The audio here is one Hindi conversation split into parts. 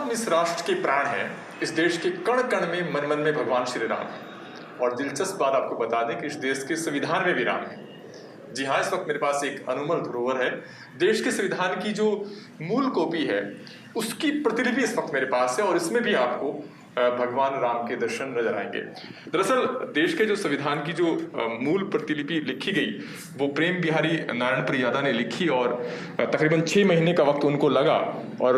हम इस राष्ट्र के प्राण हैं, इस देश के कण कण में मन मन में भगवान श्री राम हैं। और दिलचस्प बात आपको बता दें कि इस देश के संविधान में भी राम है। जी हाँ, इस वक्त मेरे पास एक अनमोल धरोहर है। देश के संविधान की जो मूल कॉपी है उसकी प्रतिलिपि इस वक्त मेरे पास है और इसमें भी आपको भगवान राम के दर्शन नजर आएंगे। दरअसल देश के जो संविधान की जो मूल प्रतिलिपि लिखी गई वो प्रेम बिहारी नारायण प्रियादा ने लिखी और तकरीबन 6 महीने का वक्त उनको लगा और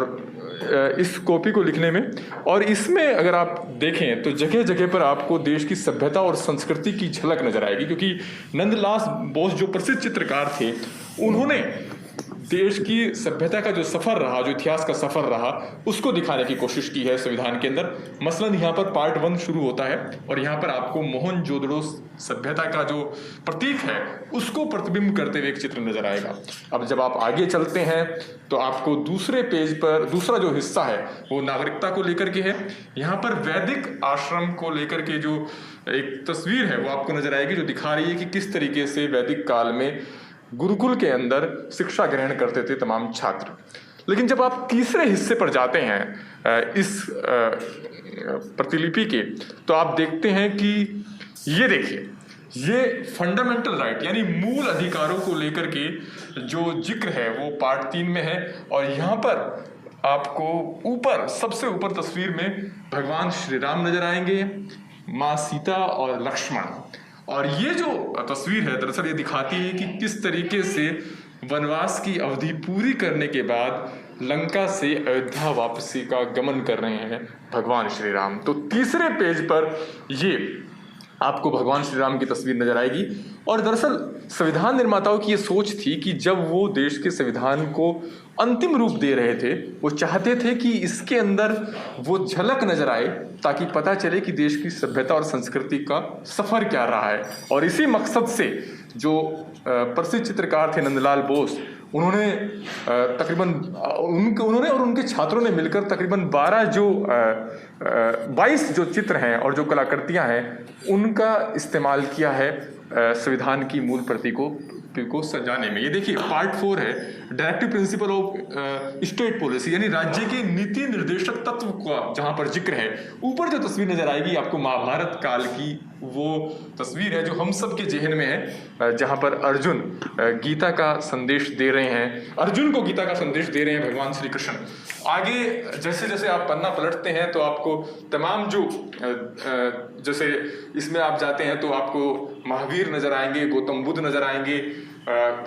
इस कॉपी को लिखने में। और इसमें अगर आप देखें तो जगह जगह पर आपको देश की सभ्यता और संस्कृति की झलक नजर आएगी, क्योंकि नंदलाल बोस जो प्रसिद्ध चित्रकार थे उन्होंने देश की सभ्यता का जो सफ़र रहा, जो इतिहास का सफ़र रहा, उसको दिखाने की कोशिश की है संविधान के अंदर। मसलन यहाँ पर पार्ट 1 शुरू होता है और यहाँ पर आपको मोहनजोदड़ो सभ्यता का जो प्रतीक है उसको प्रतिबिंब करते हुए एक चित्र नजर आएगा। अब जब आप आगे चलते हैं तो आपको दूसरे पेज पर दूसरा जो हिस्सा है वो नागरिकता को लेकर के है। यहाँ पर वैदिक आश्रम को लेकर के जो एक तस्वीर है वो आपको नजर आएगी, जो दिखा रही है कि किस तरीके से वैदिक काल में गुरुकुल के अंदर शिक्षा ग्रहण करते थे तमाम छात्र। लेकिन जब आप तीसरे हिस्से पर जाते हैं इस प्रतिलिपि के, तो आप देखते हैं कि ये देखिए, ये फंडामेंटल राइट यानी मूल अधिकारों को लेकर के जो जिक्र है वो पार्ट 3 में है। और यहाँ पर आपको ऊपर सबसे ऊपर तस्वीर में भगवान श्री राम नजर आएंगे, माँ सीता और लक्ष्मण। और ये जो तस्वीर है दरअसल ये दिखाती है कि किस तरीके से वनवास की अवधि पूरी करने के बाद लंका से अयोध्या वापसी का गमन कर रहे हैं भगवान श्री राम। तो तीसरे पेज पर ये आपको भगवान श्री राम की तस्वीर नजर आएगी। और दरअसल संविधान निर्माताओं की ये सोच थी कि जब वो देश के संविधान को अंतिम रूप दे रहे थे, वो चाहते थे कि इसके अंदर वो झलक नजर आए ताकि पता चले कि देश की सभ्यता और संस्कृति का सफर क्या रहा है। और इसी मकसद से जो प्रसिद्ध चित्रकार थे नंदलाल बोस, उन्होंने उन्होंने और उनके छात्रों ने मिलकर तकरीबन 22 जो चित्र हैं और जो कलाकृतियां हैं उनका इस्तेमाल किया है संविधान की मूल प्रति को सजाने में। ये देखिए पार्ट 4 है, directive principle of state policy, यानी राज्य के नीति निर्देशक तत्व का जहां पर जिक्र है। ऊपर जो तस्वीर नजर आएगी आपको महाभारत काल की वो तस्वीर है जो हम सब के जहन में है, जहां पर अर्जुन गीता का संदेश दे रहे हैं, अर्जुन को गीता का संदेश दे रहे हैं भगवान श्री कृष्ण। आगे जैसे जैसे आप पन्ना पलटते हैं तो आपको तमाम जो जैसे इसमें आप जाते हैं तो आपको महावीर नजर आएंगे, गौतम बुद्ध नजर आएंगे,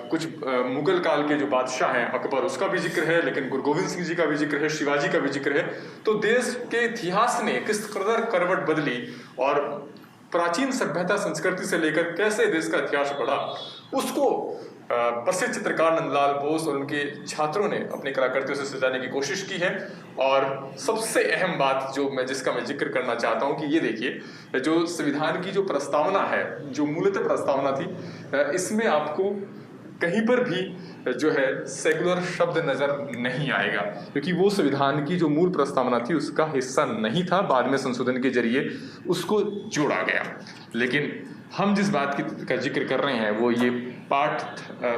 कुछ मुगल काल के जो बादशाह हैं अकबर, उसका भी जिक्र है, लेकिन गुरु गोविंद सिंह जी का भी जिक्र है, शिवाजी का भी जिक्र है। तो देश के इतिहास ने किस कदर करवट बदली और प्राचीन सभ्यता संस्कृति से लेकर कैसे देश का इतिहास बढ़ा, उसको प्रसिद्ध चित्रकार नंदलाल बोस और उनके छात्रों ने अपनी कलाकृतियों से सजाने की कोशिश की है। और सबसे अहम बात जिसका मैं जिक्र करना चाहता हूं कि ये देखिए, जो संविधान की जो प्रस्तावना है, जो मूलतः प्रस्तावना थी, इसमें आपको कहीं पर भी जो है सेकुलर शब्द नजर नहीं आएगा, क्योंकि वो संविधान की जो मूल प्रस्तावना थी उसका हिस्सा नहीं था। बाद में संशोधन के जरिए उसको जोड़ा गया। लेकिन हम जिस बात का जिक्र कर रहे हैं वो ये पार्ट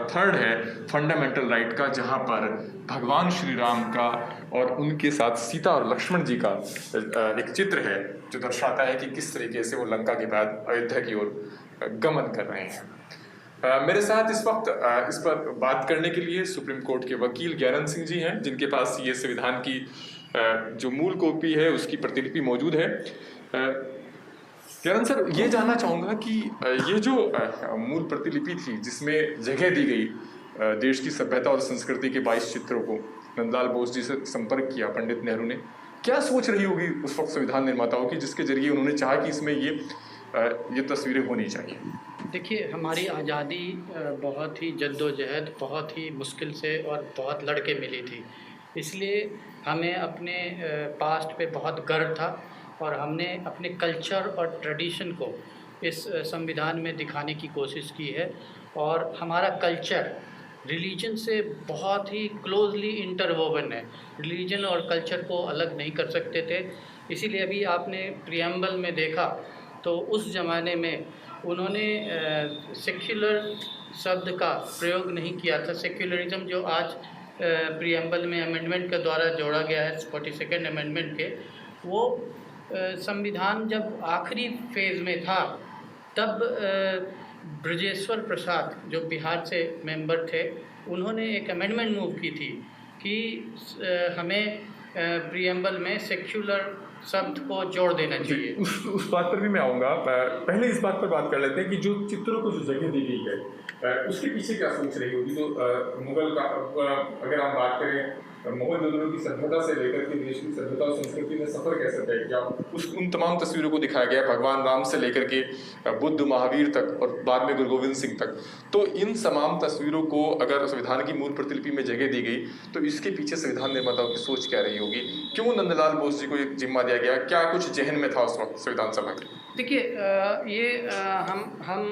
3 है फंडामेंटल राइट का, जहाँ पर भगवान श्री राम का और उनके साथ सीता और लक्ष्मण जी का एक चित्र है जो दर्शाता है कि किस तरीके से वो लंका के बाद अयोध्या की ओर गमन कर रहे हैं। मेरे साथ इस वक्त इस पर बात करने के लिए सुप्रीम कोर्ट के वकील ज्ञानंद सिंह जी हैं, जिनके पास ये संविधान की जो मूल कॉपी है उसकी प्रतिलिपि मौजूद है। ज्ञानंद सर, ये जानना चाहूँगा कि ये जो मूल प्रतिलिपि थी जिसमें जगह दी गई देश की सभ्यता और संस्कृति के 22 चित्रों को, नंदलाल बोस जी से संपर्क किया पंडित नेहरू ने, क्या सोच रही होगी उस वक्त संविधान निर्माताओं की जिसके जरिए उन्होंने चाहा कि इसमें ये तस्वीरें होनी चाहिए? देखिए, हमारी आज़ादी बहुत ही जद्दोजहद, बहुत ही मुश्किल से और बहुत लड़के मिली थी, इसलिए हमें अपने पास्ट पे बहुत गर्व था और हमने अपने कल्चर और ट्रेडिशन को इस संविधान में दिखाने की कोशिश की है। और हमारा कल्चर रिलीजन से बहुत ही क्लोजली इंटरवोवन है, रिलीजन और कल्चर को अलग नहीं कर सकते थे। इसीलिए अभी आपने प्रियम्बल में देखा तो उस ज़माने में उन्होंने सेक्युलर शब्द का प्रयोग नहीं किया था। सेक्युलरिज्म जो आज प्रीएम्बल में अमेंडमेंट के द्वारा जोड़ा गया है 42nd अमेंडमेंट के, वो संविधान जब आखिरी फेज़ में था तब ब्रजेश्वर प्रसाद जो बिहार से मेंबर थे, उन्होंने एक अमेंडमेंट मूव की थी कि हमें प्रीएम्बल में सेक्युलर शब्द को जोड़ देना चाहिए। उस बात पर भी मैं आऊँगा। पहले इस बात पर बात कर लेते हैं कि जो चित्रों को जो जगह दी गई है उसके पीछे क्या सोच रही होगी। तो मुगल का अगर हम बात करें, मुगल दुनिया की सभ्यता से लेकर के देश की सभ्यता और संस्कृति में सफ़र कैसे तय किया, उन तमाम तस्वीरों को दिखाया गया, भगवान राम से लेकर के बुद्ध महावीर तक और बाद में गुरु गोविंद सिंह तक। तो इन तमाम तस्वीरों को अगर संविधान की मूल प्रतिलिपि में जगह दी गई तो इसके पीछे संविधान निर्माताओं की सोच क्या रही होगी? क्यों नंदलाल बोस जी को एक जिम्मा दिया गया? क्या कुछ जहन में था उस वक्त संविधान सभा के? देखिए, ये हम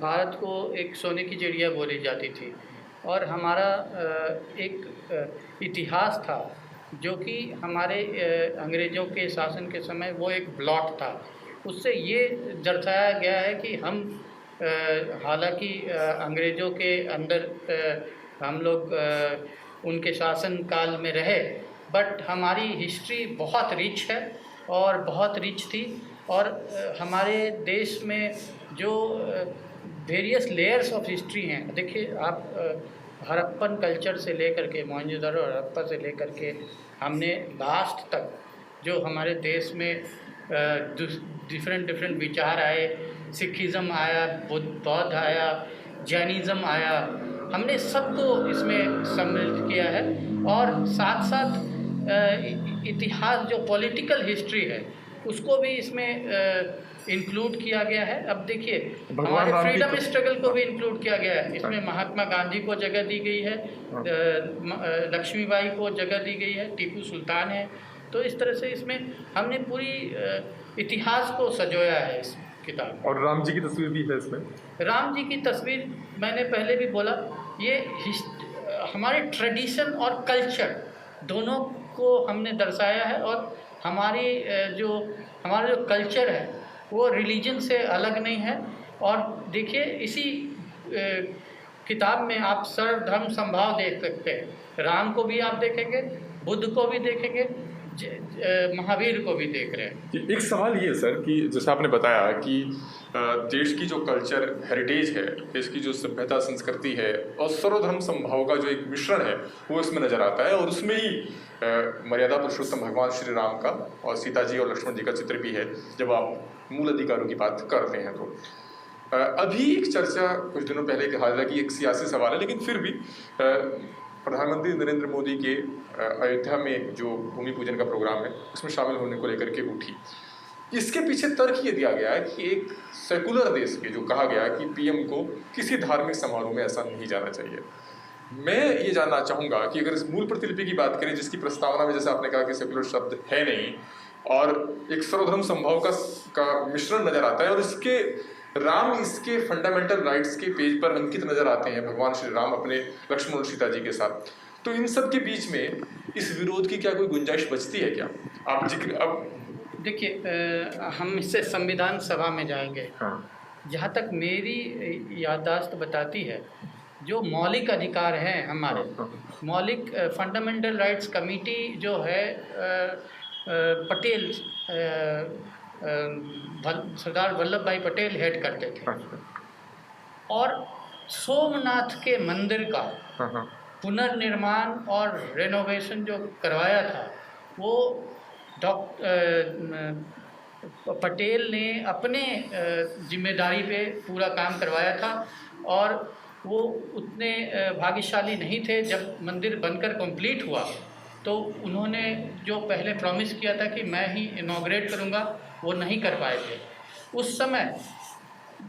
भारत को एक सोने की चिड़िया बोली जाती थी और हमारा एक इतिहास था जो कि हमारे अंग्रेज़ों के शासन के समय वो एक ब्लॉट था। उससे ये दर्शाया गया है कि हम हालांकि अंग्रेज़ों के अंदर हम लोग उनके शासन काल में रहे, बट हमारी हिस्ट्री बहुत रिच है और बहुत रिच थी। और हमारे देश में जो वेरियस लेयर्स ऑफ हिस्ट्री हैं, देखिए आप हड़प्पन कल्चर से लेकर के, मोहनजोदड़ो और हड़प्पा से लेकर के हमने लास्ट तक जो हमारे देश में डिफरेंट विचार आए, सिखिज़म आया, बौद्ध आया, जैनिज़्म आया, हमने सबको इसमें सम्मिलित किया है। और साथ साथ इतिहास जो पॉलिटिकल हिस्ट्री है उसको भी इसमें इंक्लूड किया गया है। अब देखिए, हमारे फ्रीडम स्ट्रगल को भी इंक्लूड किया गया है। इसमें महात्मा गांधी को जगह दी गई है, लक्ष्मीबाई को जगह दी गई है, टीपू सुल्तान है। तो इस तरह से इसमें हमने पूरी इतिहास को सजोया है इस किताब। और राम जी की तस्वीर भी है इसमें। राम जी की तस्वीर मैंने पहले भी बोला, ये हमारे ट्रेडिशन और कल्चर दोनों को हमने दर्शाया है। और हमारा जो कल्चर है वो रिलीजन से अलग नहीं है। और देखिए, इसी किताब में आप सर्वधर्म समभाव देख सकते हैं। राम को भी आप देखेंगे, बुद्ध को भी देखेंगे, महावीर को भी देख रहे हैं। एक सवाल ये सर कि जैसे आपने बताया कि देश की जो कल्चर हेरिटेज है, देश की जो सभ्यता संस्कृति है और सर्वधर्म समभाव का जो एक मिश्रण है वो इसमें नजर आता है। और उसमें ही मर्यादा पुरुषोत्तम भगवान श्री राम का और सीता जी और लक्ष्मण जी का चित्र भी है जब आप मूल अधिकारों की बात करते हैं। तो अभी एक चर्चा कुछ दिनों पहले की, हालांकि एक सियासी सवाल है लेकिन फिर भी प्रधानमंत्री नरेंद्र मोदी के अयोध्या में जो भूमि पूजन का प्रोग्राम है उसमें शामिल होने को लेकर के उठी। इसके पीछे तर्क ये दिया गया है कि एक सेकुलर देश के, जो कहा गया है कि पीएम को किसी धार्मिक समारोह में ऐसा नहीं जाना चाहिए। मैं ये जानना चाहूँगा कि अगर इस मूल प्रतिलिपि की बात करें जिसकी प्रस्तावना में जैसे आपने कहा कि सेकुलर शब्द है नहीं और एक सर्वधर्म समभाव का मिश्रण नजर आता है और इसके राम इसके फंडामेंटल राइट्स के पेज पर अंकित नजर आते हैं, भगवान श्री राम अपने लक्ष्मण और सीता जी के साथ। तो इन सब के बीच में इस विरोध की क्या कोई गुंजाइश बचती है क्या? आप जिक्र अब देखिए, हम इससे संविधान सभा में जाएंगे। हाँ। जहाँ तक मेरी याददाश्त बताती है, जो मौलिक अधिकार हैं हमारे, मौलिक फंडामेंटल राइट्स कमेटी जो है पटेल, सरदार वल्लभ भाई पटेल हेड करते थे। और सोमनाथ के मंदिर का पुनर्निर्माण और रेनोवेशन जो करवाया था वो पटेल ने अपने जिम्मेदारी पे पूरा काम करवाया था। और वो उतने भाग्यशाली नहीं थे। जब मंदिर बनकर कंप्लीट हुआ तो उन्होंने जो पहले प्रॉमिस किया था कि मैं ही इनॉग्रेट करूँगा, वो नहीं कर पाए थे। उस समय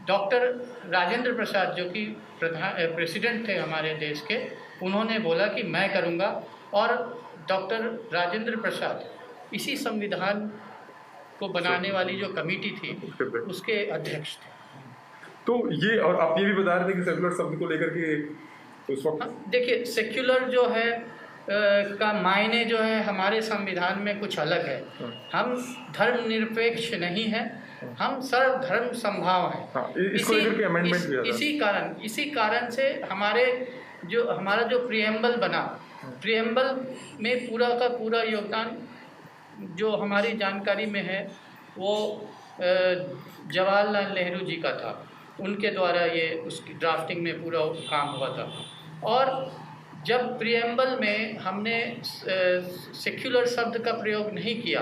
डॉक्टर राजेंद्र प्रसाद जो कि प्रेसिडेंट थे हमारे देश के, उन्होंने बोला कि मैं करूँगा। और डॉक्टर राजेंद्र प्रसाद इसी संविधान को बनाने वाली जो कमेटी थी उसके अध्यक्ष थे। तो ये, और आप ये भी बता रहे थे कि सेकुलर शब्द को लेकर के उस वक्त, देखिए, सेक्युलर जो है का मायने जो है हमारे संविधान में कुछ अलग है। हम धर्मनिरपेक्ष नहीं हैं, हम सर्वधर्म समभाव हैं। इसी कारण से हमारा जो प्रीएम्बल बना प्रियम्बल में पूरा का पूरा योगदान जो हमारी जानकारी में है वो जवाहरलाल नेहरू जी का था। उनके द्वारा ये उसकी ड्राफ्टिंग में पूरा काम हुआ था। और जब प्रियम्बल में हमने सेक्युलर शब्द का प्रयोग नहीं किया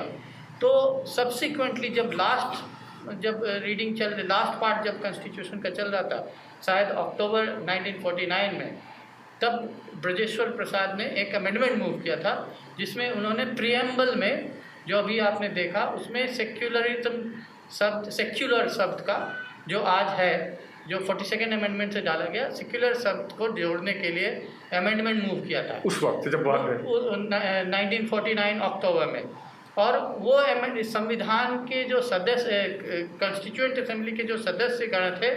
तो सब्सिक्वेंटली जब रीडिंग लास्ट पार्ट जब कॉन्स्टिट्यूशन का चल रहा था, शायद अक्टूबर 1949 में, तब ब्रजेश्वर प्रसाद ने एक अमेंडमेंट मूव किया था जिसमें उन्होंने प्रियम्बल में जो अभी आपने देखा उसमें सेक्युलर शब्द का जो आज है, जो 42nd अमेंडमेंट से डाला गया, सेक्युलर शब्द को जोड़ने के लिए अमेंडमेंट मूव किया था उस वक्त जब बात में 1949 अक्टूबर में। और वो संविधान के जो सदस्य, कॉन्स्टिट्यूएंट असेंबली के जो सदस्यगण थे,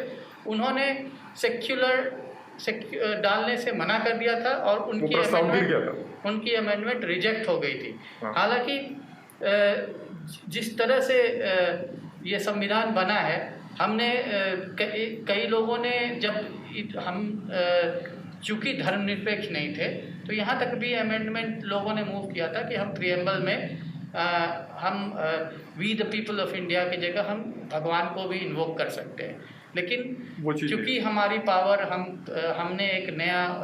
उन्होंने सेक्युलर डालने से मना कर दिया था और उनकी अमेंडमेंट रिजेक्ट हो गई थी। हालांकि जिस तरह से ये संविधान बना है, हमने कई लोगों ने, जब हम चूँकि धर्मनिरपेक्ष नहीं थे तो यहाँ तक भी अमेंडमेंट लोगों ने मूव किया था कि हम प्रियम्बल में हम we the people of India की जगह हम भगवान को भी इन्वोक कर सकते हैं। लेकिन चूँकि हमारी पावर, हमने एक नया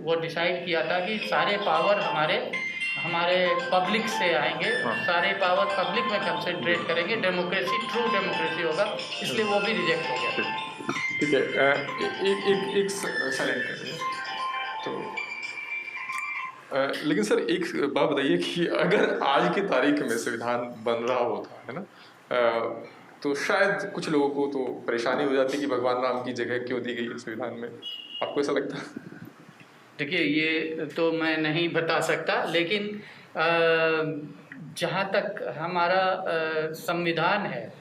वो डिसाइड किया था कि सारे पावर हमारे पब्लिक से आएंगे, सारे पावर पब्लिक में कंसंट्रेट करेंगे, डेमोक्रेसी, ट्रू डेमोक्रेसी होगा, इसलिए वो भी रिजेक्ट हो गया। ठीक है, एक साइलेंट तो लेकिन सर एक बात बताइए कि अगर आज की तारीख में संविधान बन रहा होता है ना, तो शायद कुछ लोगों को तो परेशानी हो जाती कि भगवान राम की जगह क्यों दी गई संविधान में, आपको ऐसा लगता है? देखिए, ये तो मैं नहीं बता सकता, लेकिन जहाँ तक हमारा संविधान है,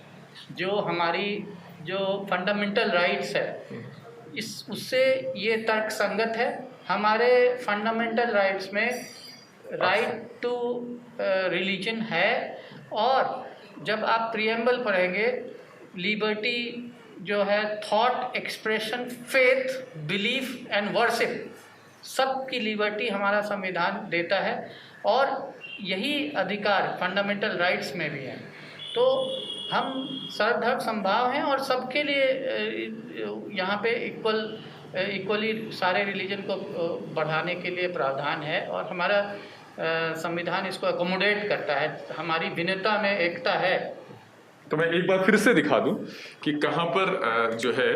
जो हमारी जो फंडामेंटल राइट्स है, उससे ये तर्क संगत है। हमारे फंडामेंटल राइट्स में राइट टू रिलीजन है, और जब आप प्रियम्बल पढ़ेंगे, लिबर्टी जो है, thought, expression, faith, belief and worship, सब की लिबर्टी हमारा संविधान देता है, और यही अधिकार फंडामेंटल राइट्स में भी है। तो हम सर्वधर्म समभाव हैं और सबके लिए यहाँ पे इक्वली सारे रिलीजन को बढ़ाने के लिए प्रावधान है, और हमारा संविधान इसको अकोमोडेट करता है। हमारी भिन्नता में एकता है। तो मैं एक बार फिर से दिखा दूं कि कहाँ पर जो है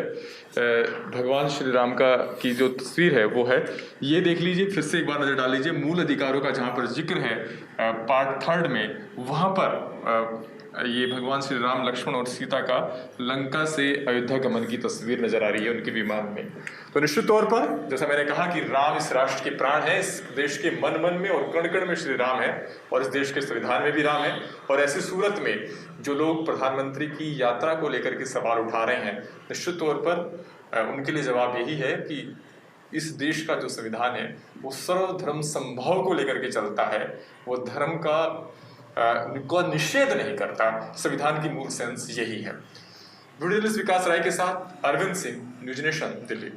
भगवान श्री राम की जो तस्वीर है वो है, ये देख लीजिए, फिर से एक बार नजर डाल लीजिए। मूल अधिकारों का जहाँ पर जिक्र है पार्ट 3 में, वहाँ पर ये भगवान श्री राम, लक्ष्मण और सीता का लंका से अयोध्या गमन की तस्वीर नजर आ रही है उनके विमान में। तो निश्चित तौर पर जैसा मैंने कहा कि राम इस राष्ट्र के प्राण है, इस देश के मन मन में और कण कण में श्री राम है, और इस देश के संविधान में भी राम है। और ऐसी सूरत में जो लोग प्रधानमंत्री की यात्रा को लेकर के सवाल उठा रहे हैं, निश्चित तौर पर उनके लिए जवाब यही है कि इस देश का जो संविधान है वो सर्वधर्म समभाव को लेकर के चलता है, वो धर्म का निषेध नहीं करता। संविधान की मूल सेंस यही है। वीडियो जर्नलिस्ट विकास राय के साथ अरविंद सिंह, न्यूज नेशन, दिल्ली।